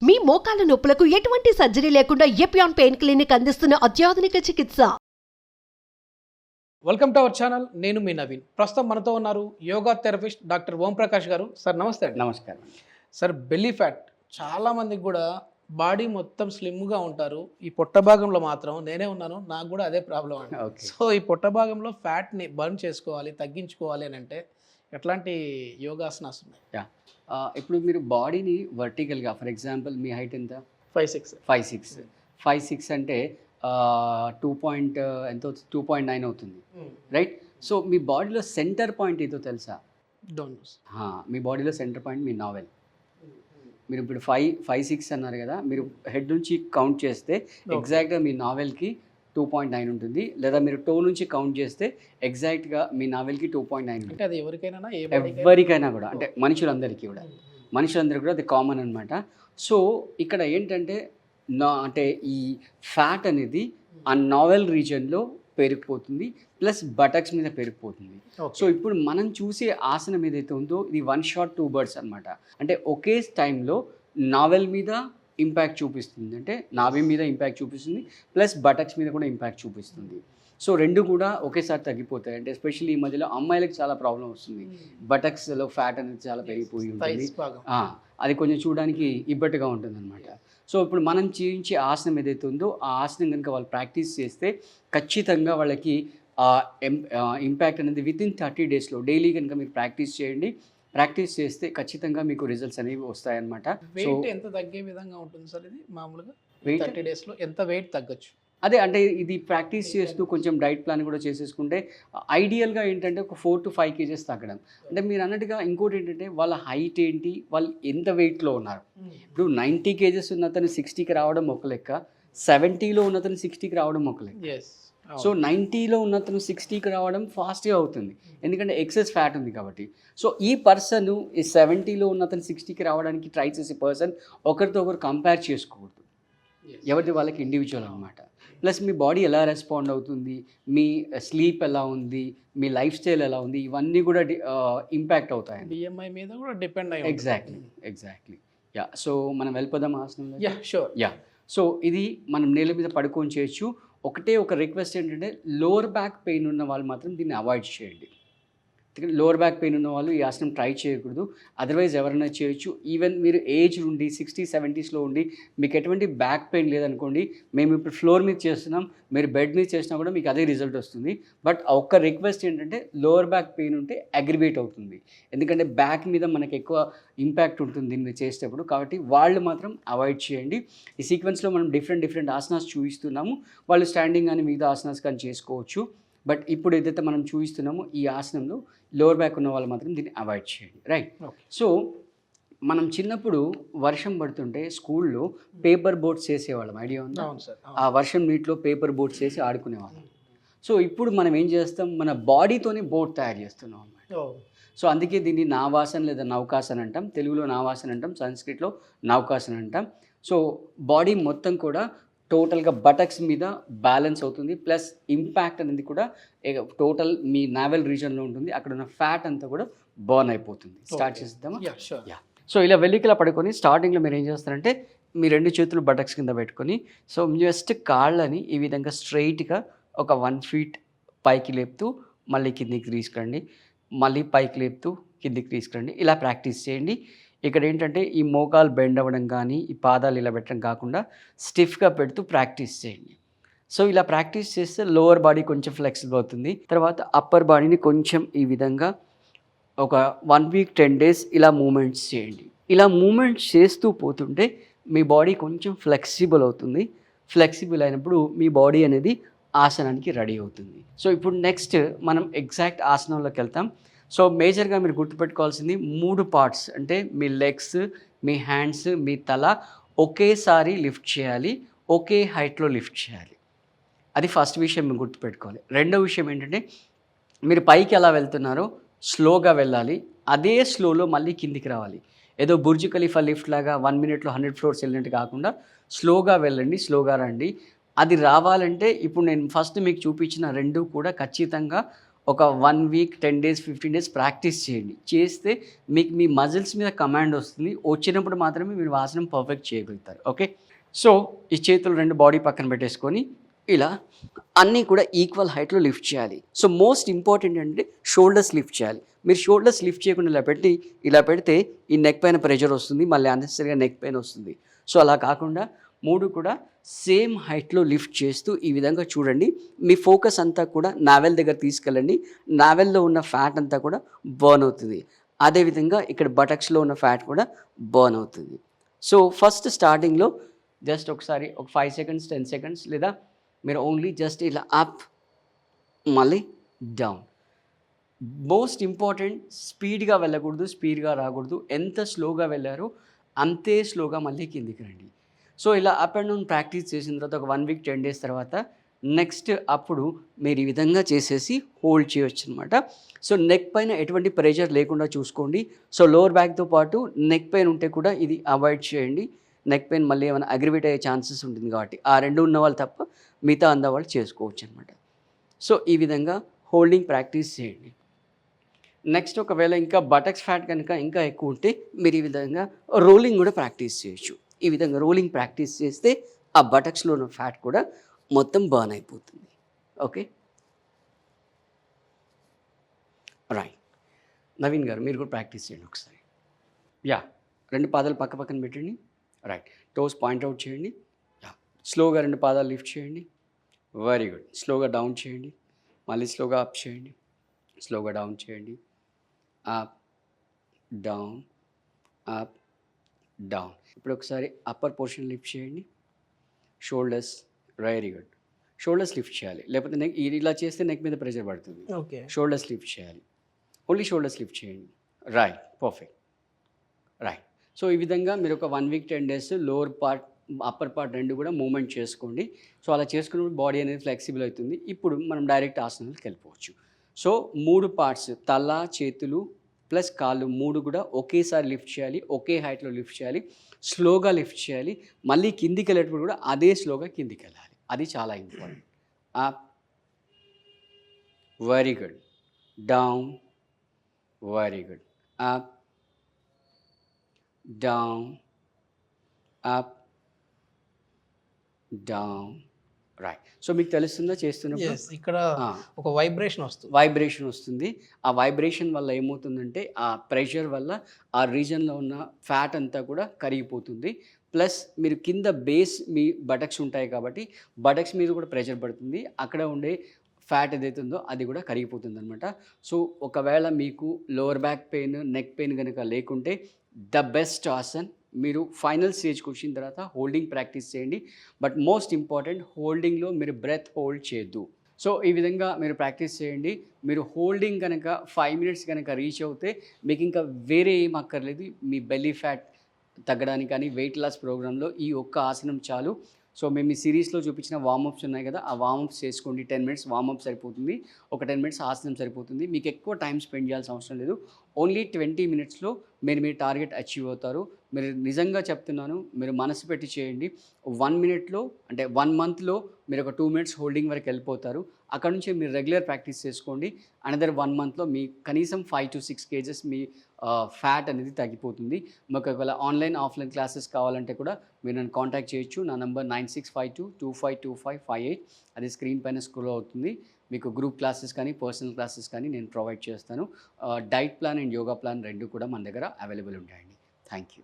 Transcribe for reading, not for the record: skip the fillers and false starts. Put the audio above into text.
మీ మోకాల నొప్పులకు ఎటువంటి సర్జరీ లేకుండా ఎపియాన్ పెయిన్ క్లినిక్ అందిస్తున్న అత్యాధునిక చికిత్స. Welcome to our channel. నేను మీ నవీన్. ప్రస్తుతం మనతో ఉన్నారు యోగా థెరపిస్ట్ డాక్టర్ ఓం ప్రకాష్ గారు. సార్ నమస్తే అండి. నమస్కారం. సార్, బెల్లీ ఫ్యాట్ చాలా మందికి కూడా బాడీ మొత్తం స్లిమ్గా ఉంటారు. ఈ పొట్ట భాగంలో మాత్రం నేనే ఉన్నాను, నాకు కూడా అదే ప్రాబ్లం అండి. ఓకే. సో ఈ పొట్ట భాగంలో ఫ్యాట్ని బర్న్ చేసుకోవాలి, తగ్గించుకోవాలి అని అంటే ఎట్లాంటి యోగాసనాస్ ఉన్నాయి? ఇప్పుడు మీరు బాడీని వర్టికల్గా, ఫర్ ఎగ్జాంపుల్ మీ హైట్ ఎంత? 5'6". 5'6" అంటే 2.9 అవుతుంది, రైట్? సో మీ బాడీలో సెంటర్ పాయింట్ ఏదో తెలుసా? మీ బాడీలో సెంటర్ పాయింట్ మీ నావెల్. మీరు ఇప్పుడు 5'6" అన్నారు కదా, మీరు హెడ్ నుంచి కౌంట్ చేస్తే ఎగ్జాక్ట్గా మీ నావెల్కి 2.9 ఉంటుంది, లేదా మీరు టో నుంచి కౌంట్ చేస్తే ఎగ్జాక్ట్గా మీ నావెల్కి 2.9 ఉంటుంది. అది ఎవరికైనా కూడా, అంటే మనుషులందరికీ కూడా అది కామన్ అనమాట. సో ఇక్కడ ఏంటంటే అంటే ఈ ఫ్యాట్ అనేది ఆ నావెల్ రీజన్లో పెరిగిపోతుంది, ప్లస్ బటక్స్ మీద పెరిగిపోతుంది. సో ఇప్పుడు మనం చూసే ఆసనం ఏదైతే ఉందో ఇది 1 shot 2 birds అనమాట. అంటే ఒకే టైంలో నావెల్ మీద ఇంపాక్ట్ చూపిస్తుంది, అంటే నాభి మీద ఇంపాక్ట్ చూపిస్తుంది, ప్లస్ బటక్స్ మీద కూడా ఇంపాక్ట్ చూపిస్తుంది. సో రెండు కూడా ఒకేసారి తగ్గిపోతాయి. అంటే ఎస్పెషల్లీ ఈ మధ్యలో అమ్మాయిలకు చాలా ప్రాబ్లం వస్తుంది, బటక్స్లో ఫ్యాట్ అనేది చాలా పెరిగిపోయి ఉంటుంది, అది కొంచెం చూడడానికి ఇబ్బట్టుగా ఉంటుంది అనమాట. సో ఇప్పుడు మనం చేయించే ఆసనం ఏదైతే ఉందో ఆ ఆసనం కనుక వాళ్ళు ప్రాక్టీస్ చేస్తే ఖచ్చితంగా వాళ్ళకి ఇంపాక్ట్ అనేది వితిన్ 30 daysలో డైలీ కనుక మీరు ప్రాక్టీస్ చేస్తే ఖచ్చితంగా మీకు రిజల్ట్స్ అనేవి వస్తాయన్నమాట. వెయిట్ ఎంత తగ్గే విధంగా ఉంటుంది సార్ ఇది? మామూలుగా 30 daysలో ఎంత వెయిట్ తగ్గచ్చు? అదే, అంటే ఇది ప్రాక్టీస్ చేస్తూ కొంచెం డైట్ ప్లాన్ కూడా చేసేసుకుంటే ఐడియల్గా ఏంటంటే ఒక 4 to 5 kgs తగ్గడం. అంటే మీరు అన్నట్టుగా ఇంకోటి ఏంటంటే వాళ్ళ హైట్ ఏంటి, వాళ్ళు ఎంత వెయిట్లో ఉన్నారు. ఇప్పుడు 90 kgs ఉన్న అతను 60కి రావడం ఒక లెక్క, 70లో ఉన్న అతను 60కి రావడం ఒక లెక్క. సో 90లో ఉన్న అతను 60కి రావడం ఫాస్ట్గా అవుతుంది, ఎందుకంటే ఎక్సెస్ ఫ్యాట్ ఉంది కాబట్టి. సో ఈ పర్సన్ ఈ 70లో ఉన్న అతను 60కి రావడానికి ట్రై చేసే పర్సన్ ఒకరితో ఒకరు కంపేర్ చేసుకోకూడదు, ఎవరిది వాళ్ళకి ఇండివిజువల్ అనమాట. ప్లస్ మీ బాడీ ఎలా రెస్పాండ్ అవుతుంది, మీ స్లీప్ ఎలా ఉంది, మీ లైఫ్ స్టైల్ ఎలా ఉంది, ఇవన్నీ కూడా ఇంపాక్ట్ అవుతాయి. బిఎంఐ మీద కూడా డిపెండ్ అయ్యి. ఎగ్జాక్ట్లీ. సో మనం వెళ్ళిపోదాం ఆసనంలో. షూర్. సో ఇది మనం నేల మీద పడుకొని చేయొచ్చు. ఒకటే ఒక రిక్వెస్ట్ ఏంటంటే లోవర్ బ్యాక్ పెయిన్ ఉన్న వాళ్ళు మాత్రం దీన్ని అవాయిడ్ చేయండి. లోవర్ బ్యాక్ పెయిన్ ఉన్న వాళ్ళు ఈ ఆసనం ట్రై చేయకూడదు, అదర్వైజ్ ఎవరైనా చేయొచ్చు. ఈవెన్ మీరు ఏజ్ ఉండి 60s 70sలో ఉండి మీకు ఎటువంటి బ్యాక్ పెయిన్ లేదనుకోండి, మేము ఇప్పుడు ఫ్లోర్ మీద చేస్తున్నాం, మీరు బెడ్ మీద చేసినా కూడా మీకు అదే రిజల్ట్ వస్తుంది. బట్ ఒక్క రిక్వెస్ట్ ఏంటంటే లోవర్ బ్యాక్ పెయిన్ ఉంటే అగ్రివేట్ అవుతుంది, ఎందుకంటే బ్యాక్ మీద మనకి ఎక్కువ ఇంపాక్ట్ ఉంటుంది దీన్ని చేసేటప్పుడు, కాబట్టి వాళ్ళు మాత్రం అవాయిడ్ చేయండి. ఈ సీక్వెన్స్లో మనం డిఫరెంట్ ఆసనాస్ చూపిస్తున్నాము, వాళ్ళు స్టాండింగ్ కానీ మిగతా ఆసనాస్ కానీ చేసుకోవచ్చు. బట్ ఇప్పుడు ఏదైతే మనం చూపిస్తున్నామో ఈ ఆసనంలో లోవర్ బ్యాక్ ఉన్న వాళ్ళు మాత్రం దీన్ని అవాయిడ్ చేయండి, రైట్? సో మనం చిన్నప్పుడు వర్షం పడుతుంటే స్కూల్లో పేపర్ బోట్స్ చేసేవాళ్ళం, ఐడియా ఉందా? ఆ వర్షం నీటిలో పేపర్ బోట్స్ చేసి ఆడుకునేవాళ్ళం. సో ఇప్పుడు మనం ఏం చేస్తాం, మన బాడీతోనే బోట్ తయారు చేస్తున్నాం అన్నమాట. సో అందుకే దీన్ని నావాసన్ లేదా నౌకాసన్ అంటాం, తెలుగులో నావాసన్ అంటాం, సంస్కృతిలో నౌకాసన్ అంటాం. సో బాడీ మొత్తం కూడా టోటల్గా బటక్స్ మీద బ్యాలెన్స్ అవుతుంది, ప్లస్ ఇంపాక్ట్ అనేది కూడా టోటల్ మీ నావెల్ రీజన్లో ఉంటుంది, అక్కడ ఉన్న ఫ్యాట్ అంతా కూడా బర్న్ అయిపోతుంది. స్టార్ట్ చేద్దామా? సో ఇలా వెల్లికిలా పడుకొని స్టార్టింగ్లో మీరు ఏం చేస్తారంటే మీ 2 చేతులు బటక్స్ కింద పెట్టుకొని, సో జస్ట్ కాళ్ళని ఈ విధంగా స్ట్రైట్గా ఒక 1 feet పైకి లేపుతూ మళ్ళీ కిందికి తీసుకురండి, మళ్ళీ పైకి లేపుతూ కిందికి తీసుకురండి. ఇలా ప్రాక్టీస్ చేయండి. ఇక్కడ ఏంటంటే ఈ మోకాలు బెండ్ అవ్వడం కానీ ఈ పాదాలు ఇలా పెట్టడం కాకుండా స్టిఫ్గా పెడుతూ ప్రాక్టీస్ చేయండి. సో ఇలా ప్రాక్టీస్ చేస్తే లోవర్ బాడీ కొంచెం ఫ్లెక్సిబుల్ అవుతుంది. తర్వాత అప్పర్ బాడీని కొంచెం ఈ విధంగా ఒక 1 week 10 days ఇలా మూమెంట్స్ చేయండి. ఇలా మూమెంట్స్ చేస్తూ పోతుంటే మీ బాడీ కొంచెం ఫ్లెక్సిబుల్ అవుతుంది. ఫ్లెక్సిబుల్ అయినప్పుడు మీ బాడీ అనేది ఆసనానికి రెడీ అవుతుంది. సో ఇప్పుడు నెక్స్ట్ మనం ఎగ్జాక్ట్ ఆసనంలోకి వెళ్తాం. సో మేజర్గా మీరు గుర్తుపెట్టుకోవాల్సింది 3 parts, అంటే మీ లెగ్స్, మీ హ్యాండ్స్, మీ తల ఒకేసారి లిఫ్ట్ చేయాలి, ఒకే హైట్లో లిఫ్ట్ చేయాలి. అది ఫస్ట్ విషయం మీరు గుర్తుపెట్టుకోవాలి. రెండో విషయం ఏంటంటే మీరు పైకి ఎలా వెళ్తున్నారో స్లోగా వెళ్ళాలి, అదే స్లోలో మళ్ళీ కిందికి రావాలి. ఏదో బుర్జ్ ఖలీఫా లిఫ్ట్ లాగా 1 minute 100 floors వెళ్ళినట్టు కాకుండా స్లోగా వెళ్ళండి, స్లోగా రండి. అది రావాలంటే ఇప్పుడు నేను ఫస్ట్ మీకు చూపించిన 2 కూడా ఖచ్చితంగా ఒక 1 వీక్ 10 డేస్ 15 డేస్ ప్రాక్టీస్ చేయండి. చేస్తే మీకు మీ మజిల్స్ మీద కమాండ్ వస్తుంది. వచ్చినప్పుడు మాత్రమే మీరు ఆసనం పర్ఫెక్ట్ చేయగలుగుతారు. ఓకే, సో ఈ చేతులు 2 బాడీ పక్కన పెట్టేసుకొని ఇలా అన్నీ కూడా ఈక్వల్ హైట్లో లిఫ్ట్ చేయాలి. సో మోస్ట్ ఇంపార్టెంట్ అంటే షోల్డర్స్ లిఫ్ట్ చేయాలి. మీరు షోల్డర్స్ లిఫ్ట్ చేయకుండా ఇలా పెడితే ఈ నెక్ పైన ప్రెషర్ వస్తుంది, మళ్ళీ అన్నెసరీగా నెక్ పైన వస్తుంది. సో అలా కాకుండా 3 కూడా సేమ్ హైట్లో లిఫ్ట్ చేస్తూ ఈ విధంగా చూడండి. మీ ఫోకస్ అంతా కూడా నావెల్ దగ్గర తీసుకెళ్ళండి. నావెల్లో ఉన్న ఫ్యాట్ అంతా కూడా బర్న్ అవుతుంది. అదేవిధంగా ఇక్కడ బటక్స్లో ఉన్న ఫ్యాట్ కూడా బర్న్ అవుతుంది. సో ఫస్ట్ స్టార్టింగ్లో జస్ట్ ఒకసారి ఒక 5 సెకండ్స్ 10 సెకండ్స్ లేదా మీరు ఓన్లీ జస్ట్ ఇలా అప్ మళ్ళీ డౌన్. మోస్ట్ ఇంపార్టెంట్ స్పీడ్గా వెళ్ళకూడదు, స్పీడ్గా రాకూడదు. ఎంత స్లోగా వెళ్ళారో అంతే స్లోగా మళ్ళీ కిందికి రండి. సో ఇలా అప్ అండ్ డౌన్ ప్రాక్టీస్ చేసిన తర్వాత ఒక 1 వీక్ 10 డేస్ తర్వాత నెక్స్ట్ అప్పుడు మీరు ఈ విధంగా చేసేసి హోల్డ్ చేయొచ్చు అనమాట. సో నెక్ పైన ఎటువంటి ప్రెషర్ లేకుండా చూసుకోండి. సో లోవర్ బ్యాక్తో పాటు నెక్ పెయిన్ ఉంటే కూడా ఇది అవాయిడ్ చేయండి. నెక్ పెయిన్ మళ్ళీ ఏమైనా అగ్రివేట్ అయ్యే ఛాన్సెస్ ఉంటుంది కాబట్టి ఆ 2 ఉన్న వాళ్ళు తప్ప మిగతా అందవాళ్ళు చేసుకోవచ్చు అనమాట. సో ఈ విధంగా హోల్డింగ్ ప్రాక్టీస్ చేయండి. నెక్స్ట్ ఒకవేళ ఇంకా బటక్స్ ఫ్యాట్ కనుక ఇంకా ఎక్కువ ఉంటే మీరు ఈ విధంగా రోలింగ్ కూడా ప్రాక్టీస్ చేయొచ్చు. ఈ విధంగా రోలింగ్ ప్రాక్టీస్ చేస్తే ఆ బటక్స్లో ఉన్న ఫ్యాట్ కూడా మొత్తం బర్న్ అయిపోతుంది. Okay, right. నవీన్ గారు మీరు కూడా ప్రాక్టీస్ చేయండి ఒకసారి. 2 పాదాలు పక్క పక్కన పెట్టండి. రైట్, టోస్ పాయింట్అవుట్ చేయండి. స్లోగా 2 పాదాలు లిఫ్ట్ చేయండి. Very good. స్లోగా డౌన్ చేయండి. మళ్ళీ స్లోగా అప్ చేయండి. స్లోగా డౌన్ చేయండి. Up down up down. ఇప్పుడు ఒకసారి అప్పర్ పోర్షన్ లిఫ్ట్ చేయండి. Shoulders, very good. Shoulders lift చేయాలి, లేకపోతే నెక్ ఇలా చేస్తే నెక్ మీద ప్రెషర్ పడుతుంది. ఓకే, షోల్డర్స్ లిఫ్ట్ చేయాలి. ఓన్లీ షోల్డర్స్ లిఫ్ట్ చేయండి. Right, perfect. రైట్. సో ఈ విధంగా మీరు ఒక 1 week 10 days lower part upper part 2 కూడా మూవ్మెంట్ చేసుకోండి. సో అలా చేసుకున్నప్పుడు బాడీ అనేది ఫ్లెక్సిబుల్ అవుతుంది. ఇప్పుడు మనం డైరెక్ట్ ఆసనాలకు వెళ్ళిపోవచ్చు. సో 3 పార్ట్స్ తల, చేతులు ప్లస్ కాళ్ళు 3 కూడా ఒకేసారి లిఫ్ట్ చేయాలి. ఒకే హైట్లో లిఫ్ట్ చేయాలి. స్లోగా లిఫ్ట్ చేయాలి. మళ్ళీ కిందికి వెళ్ళేటప్పుడు కూడా అదే స్లోగా కిందికి వెళ్ళాలి. అది చాలా important. Up, very good. Down, very good. Up, down, up, down. Right. So మీకు తెలుస్తుందా చేస్తున్నప్పుడు? ఇక్కడ ఒక వైబ్రేషన్ వస్తుంది. ఆ వైబ్రేషన్ వల్ల ఏమవుతుందంటే ఆ ప్రెషర్ వల్ల ఆ రీజన్లో ఉన్న ఫ్యాట్ అంతా కూడా కరిగిపోతుంది. ప్లస్ మీరు కింద బేస్ మీ బటక్స్ ఉంటాయి కాబట్టి బటక్స్ మీద కూడా ప్రెషర్ పడుతుంది. అక్కడ ఉండే ఫ్యాట్ ఏదైతే ఉందో అది కూడా కరిగిపోతుంది అనమాట. సో ఒకవేళ మీకు lower back pain, neck pain కనుక లేకుంటే ద బెస్ట్ ఆసన్ మీరు ఫైనల్ స్టేజ్కి వచ్చిన తర్వాత హోల్డింగ్ ప్రాక్టీస్ చేయండి. బట్ మోస్ట్ ఇంపార్టెంట్ హోల్డింగ్లో మీరు బ్రెత్ హోల్డ్ చేయొద్దు. సో ఈ విధంగా మీరు ప్రాక్టీస్ చేయండి. మీరు హోల్డింగ్ కనుక 5 మినిట్స్ కనుక రీచ్ అవుతే మీకు ఇంకా వేరే ఏం అక్కర్లేదు. మీ బెల్లీ ఫ్యాట్ తగ్గడానికి కానీ వెయిట్ లాస్ ప్రోగ్రాంలో ఈ ఒక్క ఆసనం చాలు. సో మేము ఈ సిరీస్లో చూపించిన వార్మప్స్ ఉన్నాయి కదా, ఆ వార్మప్స్ చేసుకోండి. 10 మినిట్స్ వార్మప్ సరిపోతుంది. ఒక 10 మినిట్స్ ఆసనం సరిపోతుంది. మీకు ఎక్కువ టైం స్పెండ్ చేయాల్సిన అవసరం లేదు. ఓన్లీ 20 మినిట్స్లో మీరు మీ టార్గెట్ అచీవ్ అవుతారు. మీరు నిజంగా చెప్తున్నాను, మీరు మనసు పెట్టి చేయండి. 1 మినిట్లో అంటే 1 మంత్లో మీరు ఒక 2 మినిట్స్ హోల్డింగ్ వరకు వెళ్ళిపోతారు. అక్కడ నుంచి మీరు రెగ్యులర్ ప్రాక్టీస్ చేసుకోండి. అనదర్ 1 మంత్లో మీ కనీసం 5 to 6 kgs మీ ఫ్యాట్ అనేది తగ్గిపోతుంది. మీకు ఒకవేళ ఆన్లైన్ ఆఫ్లైన్ క్లాసెస్ కావాలంటే కూడా మీరు నన్ను కాంటాక్ట్ చేయొచ్చు. నా నంబర్ 9652252558. అది స్క్రీన్ పైన స్క్రోల్ అవుతుంది. మీకు గ్రూప్ క్లాసెస్ కానీ పర్సనల్ క్లాసెస్ కానీ నేను ప్రొవైడ్ చేస్తాను. Diet plan and yoga plan 2 కూడా మన దగ్గర అవైలబుల్ ఉంటాయండి. Thank you.